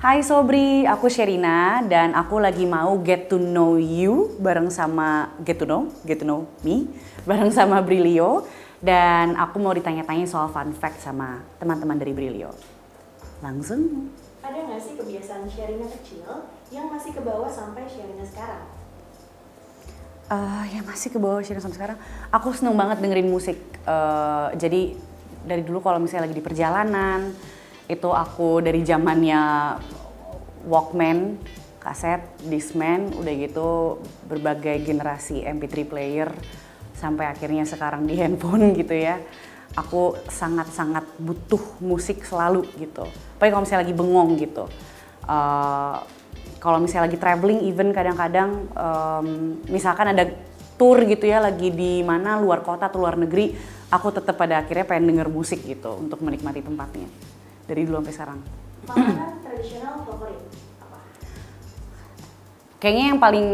Hai Sobri, aku Sherina dan aku lagi mau get to know you bareng sama get to know me bareng sama Brilio, dan aku mau ditanya-tanya soal fun fact sama teman-teman dari Brilio. Langsung. Ada nggak sih kebiasaan Sherina kecil yang masih ke bawah sampai Sherina sekarang? Yang masih ke bawah Sherina sampai sekarang, aku seneng banget dengerin musik. Jadi dari dulu kalau misalnya lagi di perjalanan, itu aku dari zamannya Walkman, kaset, Discman, udah gitu berbagai generasi MP3 player sampai akhirnya sekarang di handphone gitu ya. Aku sangat-sangat butuh musik selalu gitu. Apalagi kalau misalnya lagi bengong gitu. Kalau misalnya lagi traveling, even kadang-kadang misalkan ada tour gitu ya, lagi di mana luar kota atau luar negeri, aku tetap pada akhirnya pengen denger musik gitu untuk menikmati tempatnya. Dari dulu sampai sekarang. Makanan tradisional favorit apa? Kayaknya yang paling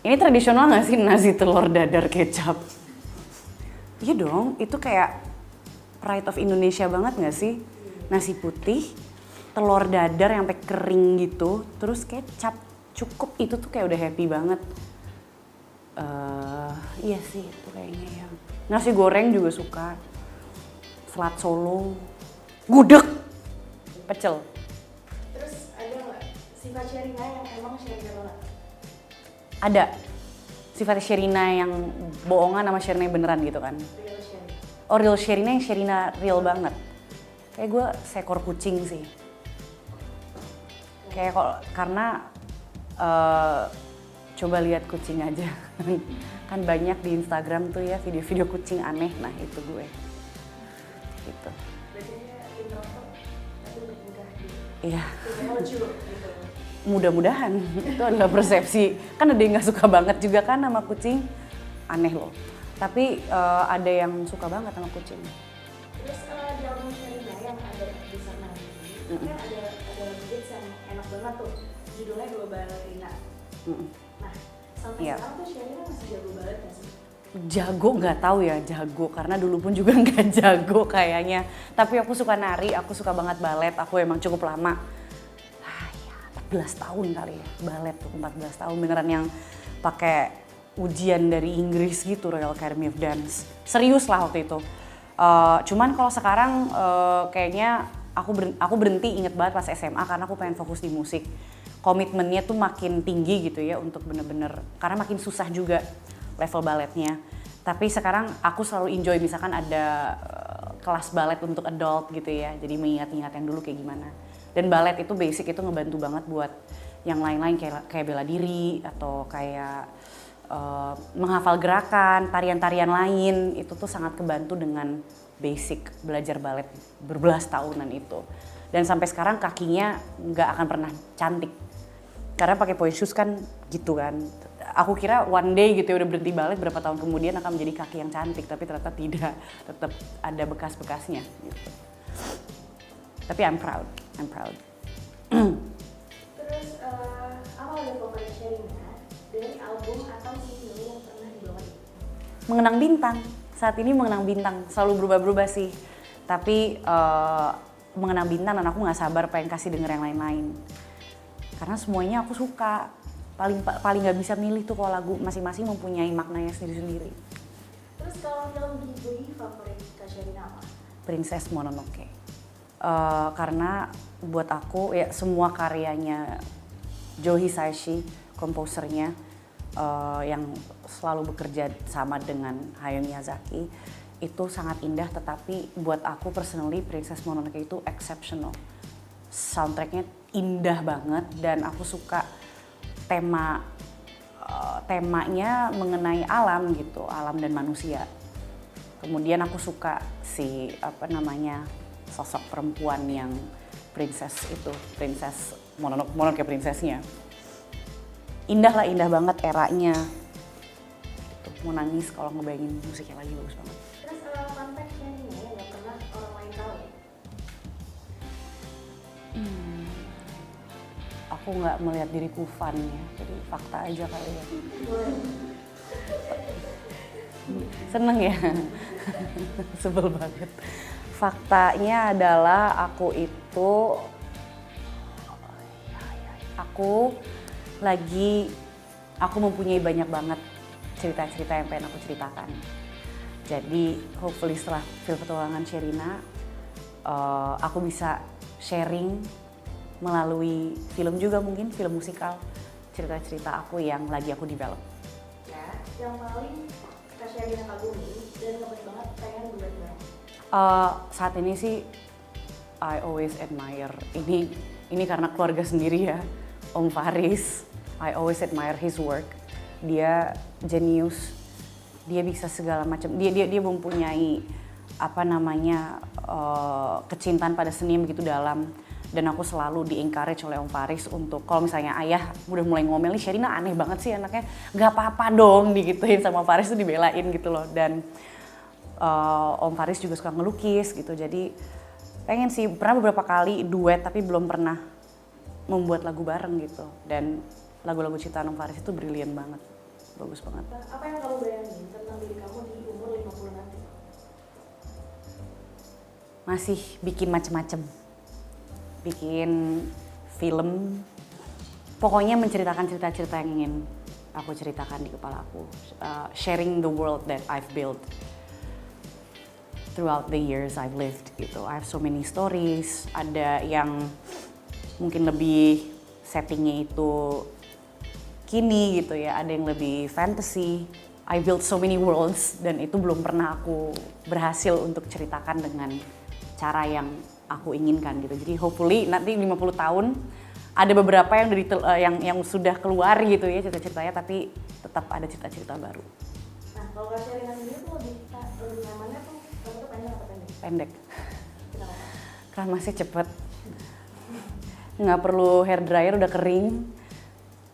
ini tradisional nggak sih, nasi telur dadar kecap? Iya dong, itu kayak pride of Indonesia banget nggak sih? Nasi putih, telur dadar yang sampai kering gitu, terus kecap, cukup itu tuh kayak udah happy banget. Iya sih itu kayaknya ya. Nasi goreng juga suka, selat Solo, gudeg, pecel. Terus ada nggak sifat Sherina yang emang Sherina banget? Ada sifat Sherina yang bohongan sama Sherina yang beneran gitu kan. Real Sherina. Oh, real Sherina yang Sherina real banget. Kayak gue seekor kucing sih. Kayak karena coba lihat kucing aja. Kan banyak di Instagram tuh ya video-video kucing aneh. Nah itu gue. Gitu. Berarti dia introvert, tapi mudah Iya. lucu gitu. Mudah-mudahan itu adalah persepsi. Kan ada yang nggak suka banget juga kan sama kucing. Aneh loh. Tapi ada yang suka banget sama kucing. Terus di album Sherina yang ada di sana, kan ada lagu hits yang enak banget tuh, judulnya Dua Balerina. Nah, sampai Iya. sekarang tuh Sherina masih jago banget nggak sih? Jago nggak tahu ya, jago karena dulu pun juga nggak jago kayaknya. Tapi aku suka nari, aku suka banget balet. Aku emang cukup lama. Ya 14 tahun kali ya, balet tuh 14 tahun beneran yang pakai ujian dari Inggris gitu, Royal Academy of Dance. Serius lah waktu itu. Cuman kalau sekarang kayaknya aku berhenti, inget banget pas SMA karena aku pengen fokus di musik. Komitmennya tuh makin tinggi gitu ya untuk bener-bener, karena makin susah juga level baletnya. Tapi sekarang aku selalu enjoy misalkan ada kelas balet untuk adult gitu ya. Jadi mengingat-ingat yang dulu kayak gimana. Dan balet itu basic itu ngebantu banget buat yang lain-lain kayak bela diri atau kayak menghafal gerakan, tarian-tarian lain. Itu tuh sangat kebantu dengan basic belajar balet berbelas tahunan itu. Dan sampai sekarang kakinya nggak akan pernah cantik. Karena pakai point shoes kan gitu kan. Aku kira one day gitu ya udah berhenti balet, berapa tahun kemudian akan menjadi kaki yang cantik, tapi ternyata tidak, tetap ada bekas-bekasnya gitu. Tapi I'm proud. Terus apa lagu favorit Sherina dari album atau single yang pernah dibawain? Mengenang bintang, saat ini mengenang bintang, selalu berubah-berubah sih. Tapi mengenang bintang dan aku nggak sabar pengen kasih denger yang lain-lain. Karena semuanya aku suka. Paling nggak bisa milih tuh kalau lagu masing-masing mempunyai maknanya sendiri-sendiri. Terus kalau film Ghibli favorit Kak Sherina apa? Princess Mononoke. Karena buat aku ya semua karyanya Joe Hisaishi, komposernya yang selalu bekerja sama dengan Hayao Miyazaki, itu sangat indah. Tetapi buat aku personally Princess Mononoke itu exceptional. Soundtracknya indah banget dan aku suka temanya mengenai alam gitu, alam dan manusia. Kemudian aku suka sosok perempuan yang princess itu, Princess Mononoke princessnya. Indah banget eranya. Gitu, mau nangis kalau ngebayangin musiknya lagi, bagus banget. Terus fun fact Sherina yang gak pernah orang lain tahu? Aku nggak melihat diriku fun ya, jadi fakta aja kali ya. Seneng ya? Sebel banget. Faktanya adalah aku itu Aku mempunyai banyak banget cerita-cerita yang pengen aku ceritakan. Jadi hopefully setelah film petualangan Sherina, aku bisa sharing melalui film juga, mungkin film musikal, cerita-cerita aku yang lagi aku develop. Ya, yang paling Kak Sherina kagumi dan ngebet banget pengen duet bareng. Saat ini sih I always admire, ini karena keluarga sendiri ya, Om Faris. I always admire his work. Dia jenius, dia bisa segala macam. Dia mempunyai kecintaan pada seni yang begitu dalam. Dan aku selalu di-encourage oleh Om Faris untuk kalau misalnya ayah udah mulai ngomel nih, Sherina aneh banget sih anaknya, gak apa-apa dong digituin sama Om Faris tuh, dibelain gitu loh. Dan Om Faris juga suka ngelukis gitu, jadi pengen sih, pernah beberapa kali duet tapi belum pernah membuat lagu bareng gitu. Dan lagu-lagu ciptaan Om Faris itu brilian banget, bagus banget. Apa yang kamu bayangin tentang diri kamu di umur 50 nanti? Masih bikin macem-macem, bikin film, pokoknya menceritakan cerita-cerita yang ingin aku ceritakan di kepala aku, sharing the world that I've built throughout the years I've lived gitu. I have so many stories, ada yang mungkin lebih settingnya itu kini gitu ya, ada yang lebih fantasy. I built so many worlds dan itu belum pernah aku berhasil untuk ceritakan dengan cara yang aku inginkan gitu. Jadi hopefully nanti 50 tahun ada beberapa yang sudah keluar gitu ya cerita-ceritanya, tapi tetap ada cerita-cerita baru. Nah, kalau Kak Sherina sendiri tuh lebih nyamannya tuh rambutnya panjang atau pendek? Pendek. Kenapa? Karena masih cepet. Nggak perlu hair dryer, udah kering.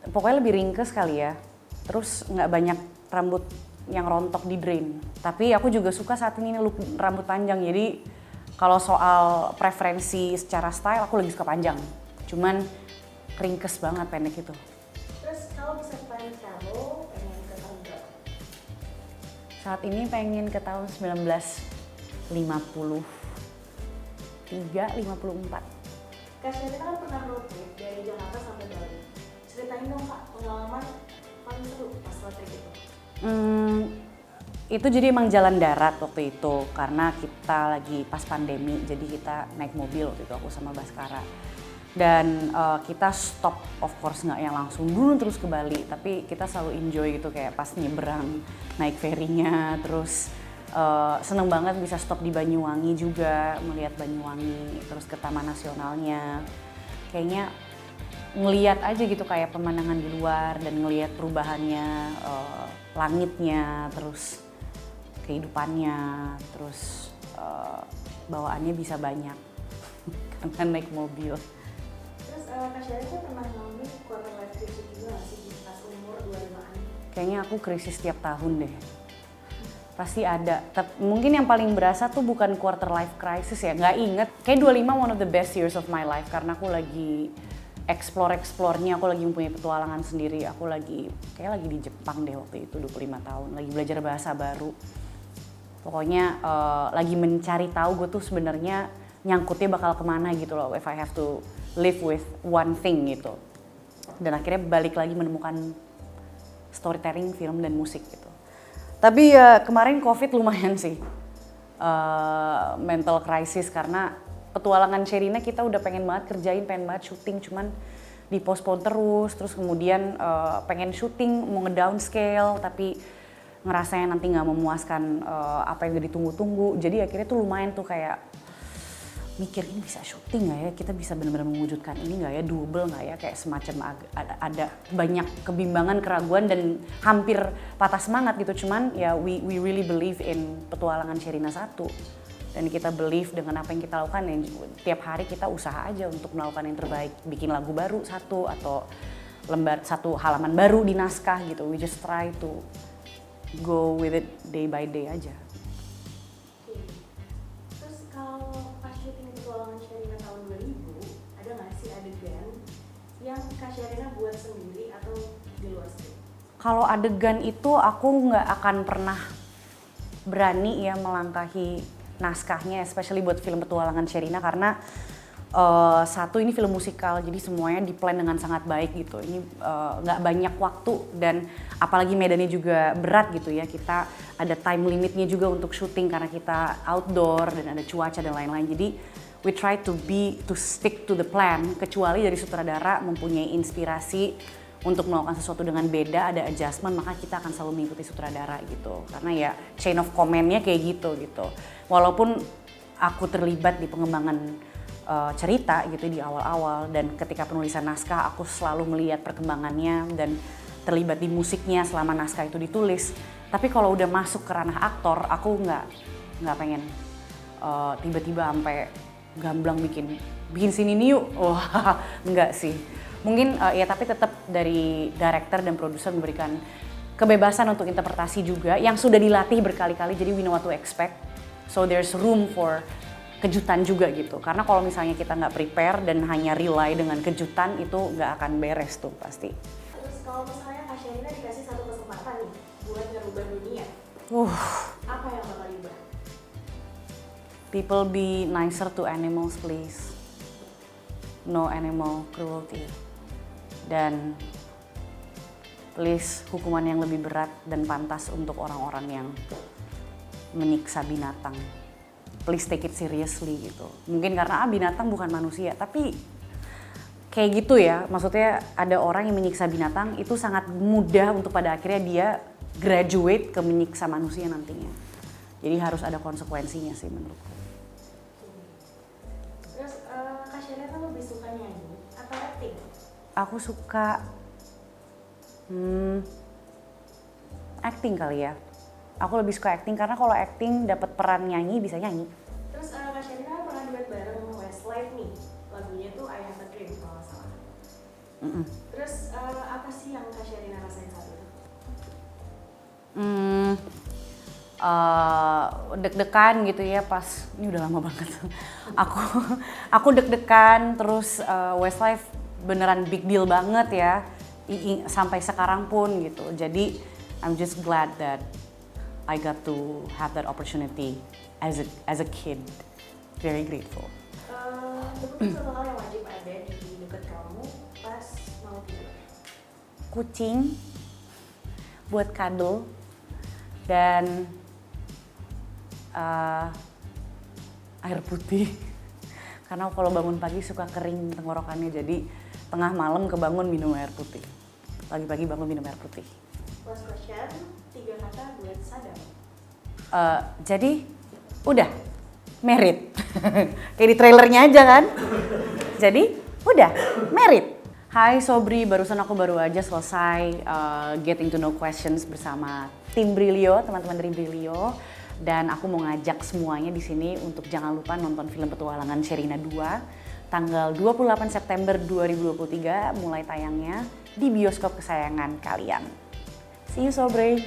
Pokoknya lebih ringkes kali ya. Terus nggak banyak rambut yang rontok di drain. Tapi aku juga suka saat ini look rambut panjang. Jadi kalau soal preferensi secara style, aku lebih suka panjang. Cuman ringkes banget pendek itu. Terus kalau bisa time travel, pengen ke tahun berapa? Saat ini pengen ke tahun 1953, 54. Kak Sherina kan pernah road trip dari Jakarta sampai Bali. Ceritain dong Kak, pengalaman paling seru pas road trip itu. Itu jadi emang jalan darat waktu itu karena kita lagi pas pandemi, jadi kita naik mobil waktu itu, aku sama Baskara. Dan kita stop, of course nggak yang langsung dulu terus ke Bali, tapi kita selalu enjoy gitu, kayak pas nyebrang naik ferinya, terus seneng banget bisa stop di Banyuwangi juga, melihat Banyuwangi, terus ke Taman Nasionalnya. Kayaknya ngeliat aja gitu kayak pemandangan di luar dan ngeliat perubahannya, langitnya, terus kehidupannya, terus bawaannya bisa banyak karena naik mobil. Terus Kak Sherina tuh pernah ngalamin quarter life crisis juga nggak sih pas umur 25-an? Kayaknya aku krisis tiap tahun deh. Pasti ada. Mungkin yang paling berasa tuh bukan quarter life crisis ya, nggak inget. Kayak 25 one of the best years of my life karena aku lagi explore-nya, aku lagi mempunyai petualangan sendiri. Aku kayak lagi di Jepang deh waktu itu, 25 tahun. Lagi belajar bahasa baru. Pokoknya lagi mencari tahu gue tuh sebenarnya nyangkutnya bakal kemana gitu loh, if I have to live with one thing gitu. Dan akhirnya balik lagi menemukan storytelling, film, dan musik gitu. Tapi ya kemarin COVID lumayan sih, mental crisis karena petualangan Sherina kita udah pengen banget kerjain, pengen banget syuting, cuman di-postpone terus kemudian pengen syuting, mau nge-downscale, tapi ngerasanya nanti nggak memuaskan apa yang udah ditunggu-tunggu. Jadi akhirnya tuh lumayan tuh kayak mikir, ini bisa syuting nggak ya, kita bisa benar-benar mewujudkan ini nggak ya, doable nggak ya, kayak semacam ada banyak kebimbangan, keraguan, dan hampir patah semangat gitu. Cuman ya we really believe in petualangan Sherina 1, dan kita believe dengan apa yang kita lakukan, dan tiap hari kita usaha aja untuk melakukan yang terbaik, bikin lagu baru satu atau satu halaman baru di naskah gitu. We just try to go with it day by day aja. Terus kalau pas syuting petualangan Sherina tahun 2000, ada nggak sih adegan yang Kak Sherina buat sendiri atau di luar script? Kalau adegan itu aku nggak akan pernah berani ya melangkahi naskahnya, especially buat film petualangan Sherina, karena Satu, ini film musikal, jadi semuanya di-plan dengan sangat baik gitu. Ini nggak banyak waktu dan apalagi medannya juga berat gitu ya. Kita ada time limitnya juga untuk syuting karena kita outdoor dan ada cuaca dan lain-lain. Jadi we try to stick to the plan, kecuali dari sutradara mempunyai inspirasi untuk melakukan sesuatu dengan beda, ada adjustment, maka kita akan selalu mengikuti sutradara gitu. Karena ya chain of command-nya kayak gitu. Walaupun aku terlibat di pengembangan cerita gitu di awal-awal, dan ketika penulisan naskah aku selalu melihat perkembangannya dan terlibat di musiknya selama naskah itu ditulis. Tapi kalau udah masuk ke ranah aktor, aku nggak pengen tiba-tiba sampai gamblang bikin sini nih yuk. Wah, enggak sih. Mungkin ya, tapi tetap dari director dan produser memberikan kebebasan untuk interpretasi juga yang sudah dilatih berkali-kali, jadi we know what to expect. So there's room for kejutan juga gitu. Karena kalau misalnya kita nggak prepare dan hanya rely dengan kejutan, itu nggak akan beres tuh pasti. Terus kalau misalnya Kak Sherina dikasih satu kesempatan nih buat ngerubah dunia, apa yang bakal diubah? People be nicer to animals, please. No animal cruelty. Dan please, hukuman yang lebih berat dan pantas untuk orang-orang yang menyiksa binatang. Please take it seriously gitu. Mungkin karena binatang bukan manusia, tapi kayak gitu ya. Maksudnya ada orang yang menyiksa binatang, itu sangat mudah untuk pada akhirnya dia graduate ke menyiksa manusia nantinya. Jadi harus ada konsekuensinya sih menurutku. Terus Kak Sherina lebih suka nyanyi atau acting? Aku suka acting kali ya. Aku lebih suka acting karena kalau acting dapat peran nyanyi, bisa nyanyi. Terus Kak Sherina pernah duet bareng Westlife nih, lagunya tuh I Have a Dream kalau nggak salah. Terus apa sih yang Kak Sherina rasain saat itu? Deg-degan gitu ya pas, ini udah lama banget. aku deg-degan, terus Westlife beneran big deal banget ya, sampai sekarang pun gitu. Jadi I'm just glad that I got to have that opportunity as a kid. Very grateful. Itu satu hal yang wajib ada di dekat kamu pas mau tidur. Kucing buat cuddle dan air putih. Karena kalau bangun pagi suka kering tenggorokannya, jadi tengah malam kebangun minum air putih. Pagi-pagi bangun minum air putih. Last question, 3 kata buat Sadam. Jadi udah married. Kayak di trailernya aja kan. Jadi udah married. Hai Sobri, barusan aku baru aja selesai getting to know questions bersama tim Brilio, teman-teman dari Brilio. Dan aku mau ngajak semuanya di sini untuk jangan lupa nonton film Petualangan Sherina 2 tanggal 28 September 2023 mulai tayangnya di bioskop kesayangan kalian. See you Sobri.